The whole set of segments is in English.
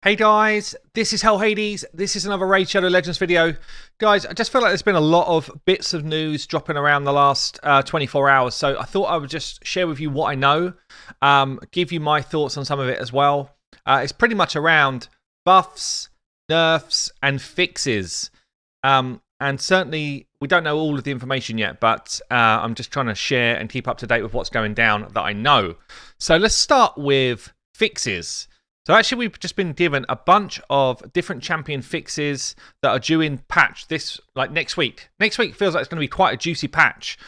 Hey guys, this is Hell Hades. This is another Raid Shadow Legends video. Guys, I just feel like there's been a lot of bits of news dropping around the last 24 hours. So I thought I would just share with you what I know, give you my thoughts on some of it as well. It's pretty much around buffs, nerfs, and fixes. And certainly, we don't know all of the information yet, but I'm just trying to share and keep up to date with what's going down that I know. So let's start with fixes. So actually, we've just been given a bunch of different champion fixes that are due in patch next week. Next week feels like it's going to be quite a juicy patch.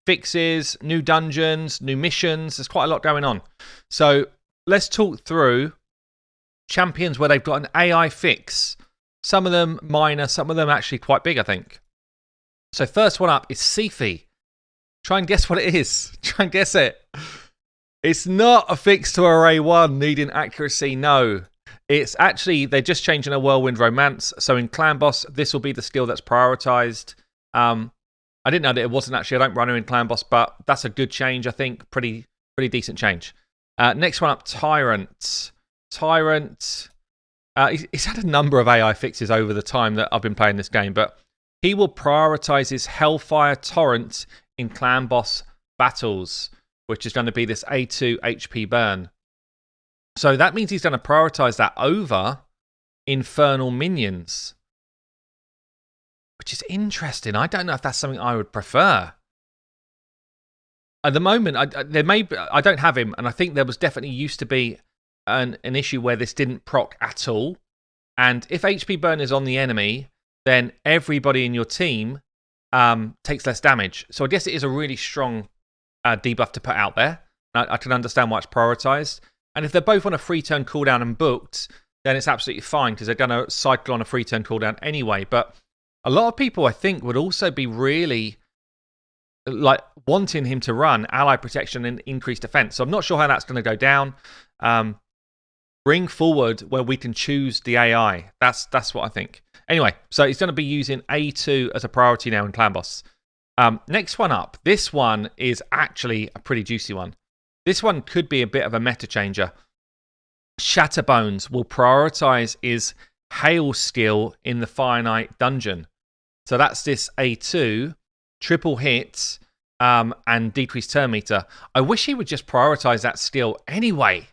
Fixes, new dungeons, new missions. There's quite a lot going on. So let's talk through champions where they've got an AI fix. Some of them minor, some of them actually quite big, I think. So first one up is Sifi. Try and guess what it is. Try and guess it. It's not a fix to Array 1 needing accuracy, no. It's actually, they're just changing a Whirlwind Romance. So in Clan Boss, this will be the skill that's prioritized. I didn't know that it wasn't actually, I don't run her in Clan Boss, but that's a good change, I think. Pretty decent change. Next one up, Tyrant. Tyrant, he's had a number of AI fixes over the time that I've been playing this game, but he will prioritize his Hellfire Torrent in Clan Boss battles, which is going to be this A2 HP burn. So that means he's going to prioritize that over Infernal Minions, which is interesting. I don't know if that's something I would prefer. At the moment, I don't have him, and I think there was definitely used to be an issue where this didn't proc at all. And if HP burn is on the enemy, then everybody in your team takes less damage. So I guess it is a really strong debuff to put out there. I can understand why it's prioritized. And if they're both on a free turn cooldown and booked, then it's absolutely fine because they're going to cycle on a free turn cooldown anyway. But a lot of people, I think, would also be really wanting him to run ally protection and increased defense. So I'm not sure how that's going to go down. Bring forward where we can choose the AI. That's what I think. Anyway, so he's going to be using A2 as a priority now in Clan Boss. Next one up. This one is actually a pretty juicy one. This one could be a bit of a meta changer. Shatterbones will prioritize his Hail skill in the Fire Knight dungeon. So that's this A2, triple hit, and decreased turn meter. I wish he would just prioritize that skill anyway.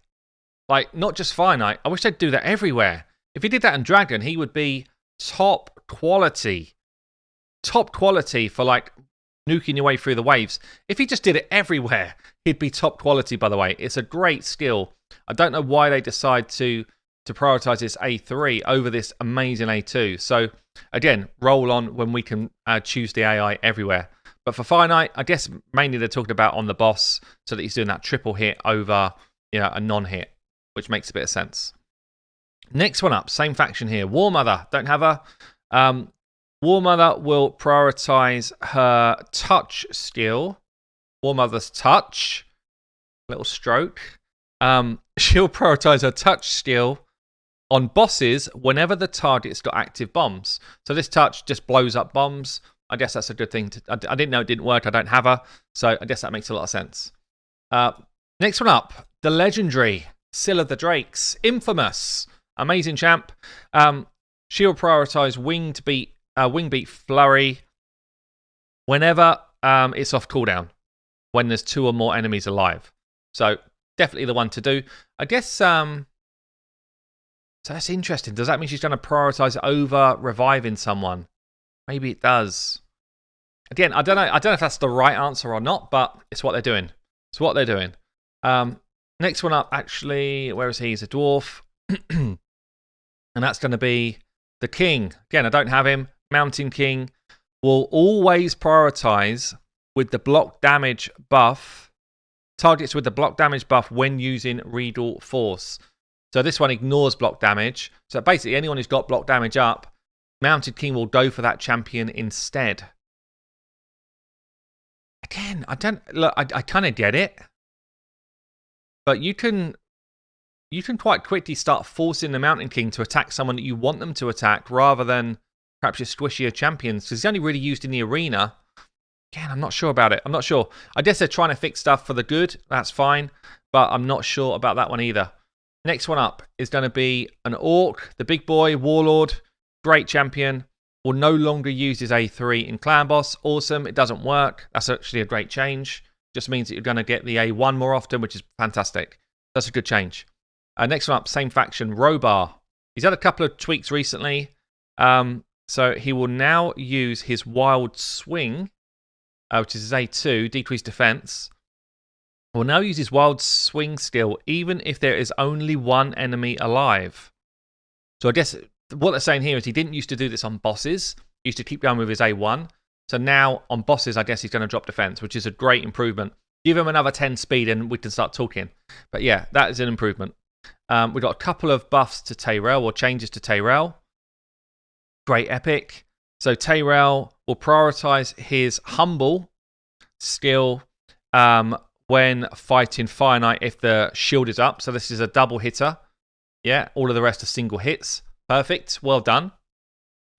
Like, not just Fire Knight. I wish they'd do that everywhere. If he did that in Dragon, he would be top quality. Top quality for, like, nuking your way through the waves. If he just did it everywhere, he'd be top quality, by the way. It's a great skill. I don't know why they decide to prioritize this A3 over this amazing A2. So, again, roll on when we can choose the AI everywhere. But for Fire Knight, I guess mainly they're talking about on the boss so that he's doing that triple hit over a non-hit, which makes a bit of sense. Next one up, same faction here. War Mother, don't have her. War Mother will prioritize her touch skill. War Mother's touch. Little stroke. She'll prioritize her touch skill on bosses whenever the target's got active bombs. So this touch just blows up bombs. I guess that's a good thing. I didn't know it didn't work. I don't have her. So I guess that makes a lot of sense. Next one up, the legendary Scylla the Drakes. Infamous. Amazing champ. She'll prioritize Wing Beat Flurry whenever it's off cooldown, when there's 2 or more enemies alive. So definitely the one to do. I guess so that's interesting. Does that mean she's going to prioritize over reviving someone? Maybe it does. Again, I don't know if that's the right answer or not, but it's what they're doing. It's what they're doing. Next one up, actually, where is he? He's a dwarf. And that's going to be the King. Again, I don't have him. Mountain King will always prioritize with the block damage buff. Targets with the block damage buff when using Regal Force. So this one ignores block damage. So basically, anyone who's got block damage up, Mounted King will go for that champion instead. Again, I kind of get it. But you can quite quickly start forcing the Mountain King to attack someone that you want them to attack rather than perhaps your squishier champions, because he's only really used in the arena. Again, I'm not sure about it. I'm not sure. I guess they're trying to fix stuff for the good. That's fine. But I'm not sure about that one either. Next one up is going to be an Orc, the big boy, Warlord, great champion. Will no longer use his A3 in Clan Boss. Awesome. It doesn't work. That's actually a great change. Just means that you're going to get the A1 more often, which is fantastic. That's a good change. Next one up, same faction, Robar. He's had a couple of tweaks recently. So he will now use his Wild Swing, which is his A2, decreased defense. Will now use his Wild Swing skill, even if there is only one enemy alive. So I guess what they're saying here is he didn't used to do this on bosses. He used to keep going with his A1. So now on bosses, I guess he's going to drop defense, which is a great improvement. Give him another 10 speed and we can start talking. But yeah, that is an improvement. We've got a couple of buffs to Tyrell, or changes to Tyrell. Great epic. So Tyrell will prioritize his Humble skill when fighting Fire Knight if the shield is up. So this is a double hitter. Yeah, all of the rest are single hits. Perfect. Well done.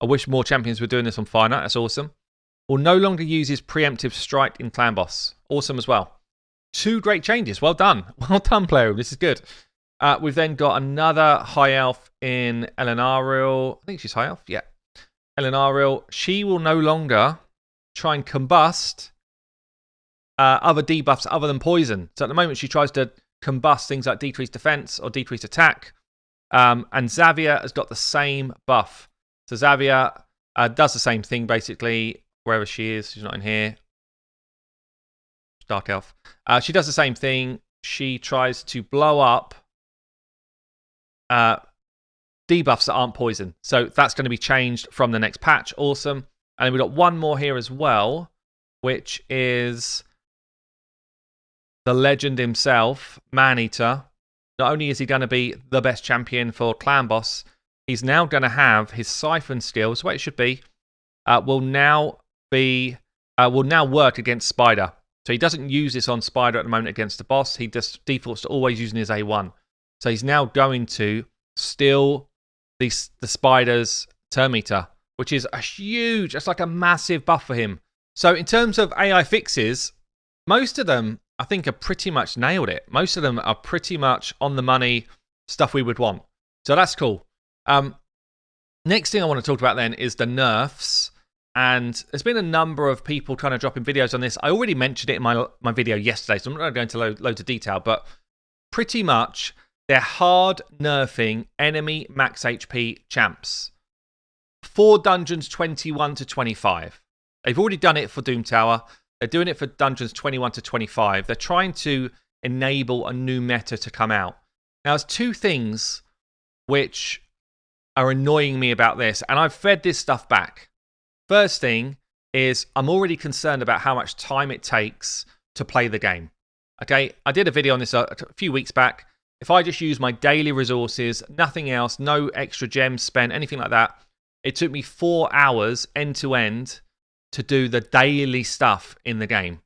I wish more champions were doing this on Fire Knight. That's awesome. Will no longer use his preemptive strike in Clan Boss. Awesome as well. 2 great changes. Well done. Well done, player. This is good. We've then got another high elf in Elenariel. I think she's high elf. Yeah. Elenariel. She will no longer try and combust other debuffs other than poison. So at the moment, she tries to combust things like decreased defense or decreased attack. And Xavier has got the same buff. So Xavier does the same thing, basically, wherever she is. She's not in here. Dark Elf. She does the same thing. She tries to blow up debuffs that aren't poison. So that's going to be changed from the next patch. Awesome. And then we've got one more here as well, which is the legend himself, Maneater. Not only is he going to be the best champion for Clan Boss, he's now going to have his Siphon skills, the way it should be, will now work against Spider. So he doesn't use this on Spider at the moment against the boss. He just defaults to always using his A1. So he's now going to steal the Spider's turn meter, which is a huge, it's like a massive buff for him. So in terms of AI fixes, most of them, I think, are pretty much nailed it. Most of them are pretty much on the money stuff we would want. So that's cool. Next thing I want to talk about then is the nerfs. And there's been a number of people trying to drop in videos on this. I already mentioned it in my video yesterday, so I'm not going to go into loads of detail. But pretty much, they're hard nerfing enemy max HP champs for dungeons 21 to 25. They've already done it for Doom Tower. They're doing it for dungeons 21 to 25. They're trying to enable a new meta to come out. Now, there's 2 things which are annoying me about this, and I've fed this stuff back. First thing is I'm already concerned about how much time it takes to play the game. Okay, I did a video on this a few weeks back. If I just use my daily resources, nothing else, no extra gems spent, anything like that, it took me 4 hours end to end to do the daily stuff in the game.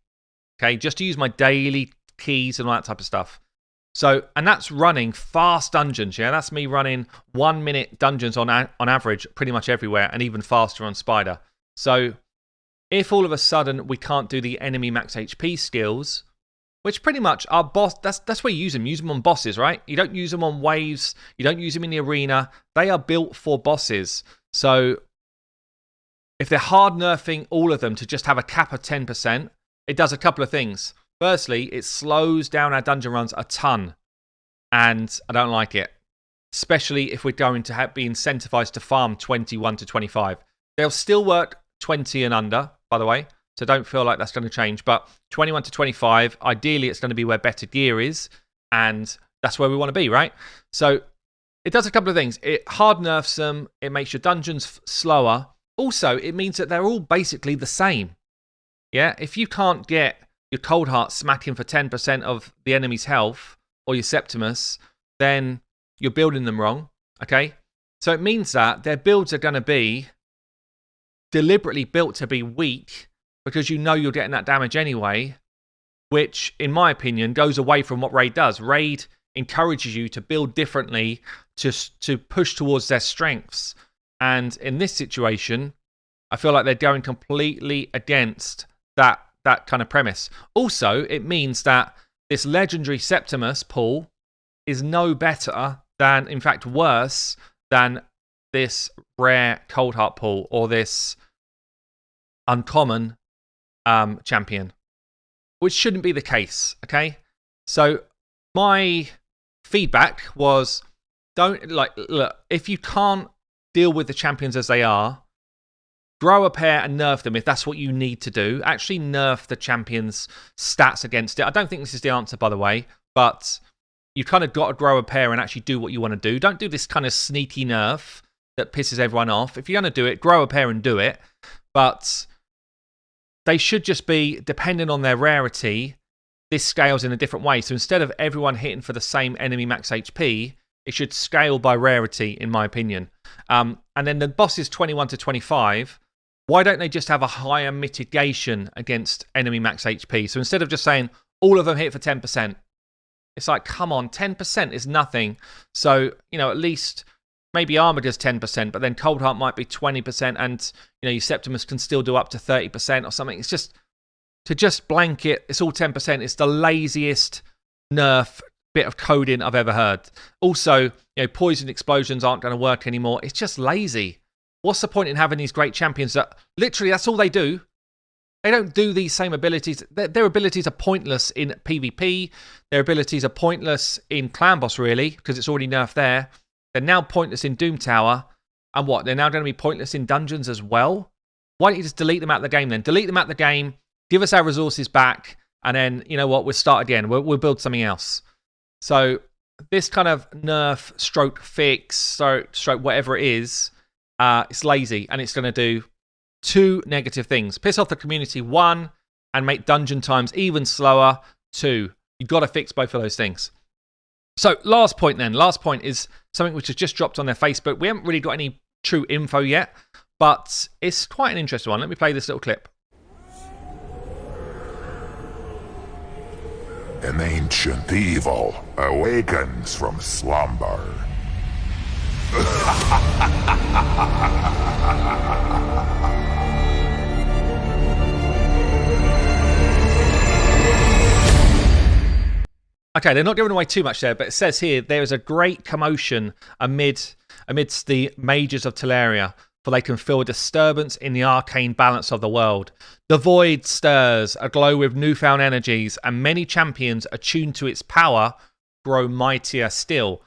Okay, just to use my daily keys and all that type of stuff. So, and that's running fast dungeons, yeah? That's me running 1 minute dungeons on average pretty much everywhere, and even faster on Spider. So, if all of a sudden we can't do the enemy max HP skills, which pretty much are boss, that's where you use them on bosses, right? You don't use them on waves, you don't use them in the arena. They are built for bosses. So, if they're hard nerfing all of them to just have a cap of 10%, it does a couple of things. Firstly, it slows down our dungeon runs a ton, and I don't like it. Especially if we're going to be incentivized to farm 21 to 25. They'll still work 20 and under, by the way, so don't feel like that's going to change. But 21 to 25, ideally it's going to be where better gear is, and that's where we want to be, right? So it does a couple of things. It hard nerfs them, it makes your dungeons slower. Also, it means that they're all basically the same. Yeah, if you can't get your Cold Heart smacking for 10% of the enemy's health, or your Septimus, then you're building them wrong, okay? So it means that their builds are going to be deliberately built to be weak, because you know you're getting that damage anyway, which, in my opinion, goes away from what Raid does. Raid encourages you to build differently, to push towards their strengths. And in this situation, I feel like they're going completely against that kind of premise. Also, it means that this legendary Septimus pool is no better than, in fact, worse than this rare Cold Heart pool or this uncommon champion, which shouldn't be the case, okay? So my feedback was, look, if you can't deal with the champions as they are, grow a pair and nerf them if that's what you need to do. Actually nerf the champions' stats against it. I don't think this is the answer, by the way, but you kind of got to grow a pair and actually do what you want to do. Don't do this kind of sneaky nerf that pisses everyone off. If you're going to do it, grow a pair and do it. But they should just be, depending on their rarity, this scales in a different way. So instead of everyone hitting for the same enemy max HP, it should scale by rarity, in my opinion. And then the boss is 21 to 25. Why don't they just have a higher mitigation against enemy max HP? So instead of just saying all of them hit for 10%, it's like, come on, 10% is nothing. So, at least maybe Armor does 10%, but then Cold Heart might be 20%, and, your Septimus can still do up to 30% or something. It's just, to just blanket, it's all 10%. It's the laziest nerf bit of coding I've ever heard. Also, poison explosions aren't going to work anymore. It's just lazy. What's the point in having these great champions that literally that's all they do? They don't do these same abilities. Their abilities are pointless in PvP. Their abilities are pointless in Clan Boss, really, because it's already nerfed there. They're now pointless in Doom Tower. And what? They're now going to be pointless in dungeons as well? Why don't you just delete them out of the game then? Delete them out of the game, give us our resources back, and then, you know what, we'll start again. We'll build something else. So this kind of nerf, stroke fix, stroke whatever it is, it's lazy, and it's going to do two negative things. Piss off the community, 1, and make dungeon times even slower, 2. You've got to fix both of those things. So last point then. Last point is something which has just dropped on their Facebook. We haven't really got any true info yet, but it's quite an interesting one. Let me play this little clip. An ancient evil awakens from slumber. Okay, they're not giving away too much there, but it says here, there is a great commotion amidst the mages of Teleria, for they can feel a disturbance in the arcane balance of the world. The void stirs, aglow with newfound energies, and many champions attuned to its power grow mightier still.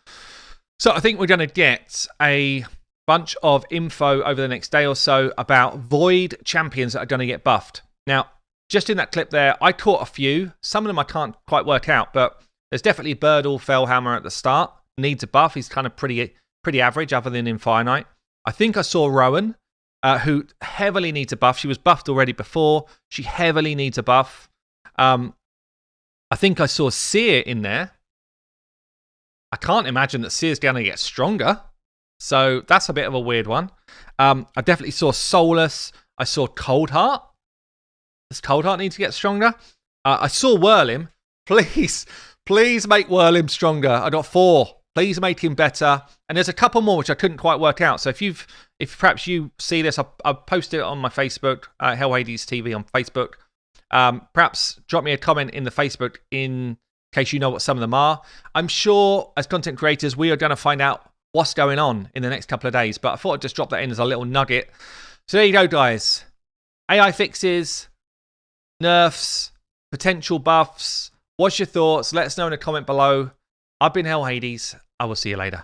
So I think we're going to get a bunch of info over the next day or so about void champions that are going to get buffed. Now, just in that clip there, I caught a few. Some of them I can't quite work out, but there's definitely Birdle Fellhammer at the start. Needs a buff. He's kind of pretty average other than Infinite. I think I saw Rowan, who heavily needs a buff. She was buffed already before. She heavily needs a buff. I think I saw Seer in there. I can't imagine that Seer's going to get stronger. So that's a bit of a weird one. I definitely saw Solus. I saw Cold Heart. Does Cold Heart need to get stronger? I saw Whirlim. Please make Whirlim stronger. I got 4. Please make him better. And there's a couple more which I couldn't quite work out. So if perhaps you see this, I'll post it on my Facebook, Hell Hades TV on Facebook. Perhaps drop me a comment in the Facebook in case you know what some of them are. I'm sure as content creators, we are going to find out what's going on in the next couple of days. But I thought I'd just drop that in as a little nugget. So there you go, guys. AI fixes, nerfs, potential buffs. What's your thoughts? Let us know in a comment below. I've been Hell Hades. I will see you later.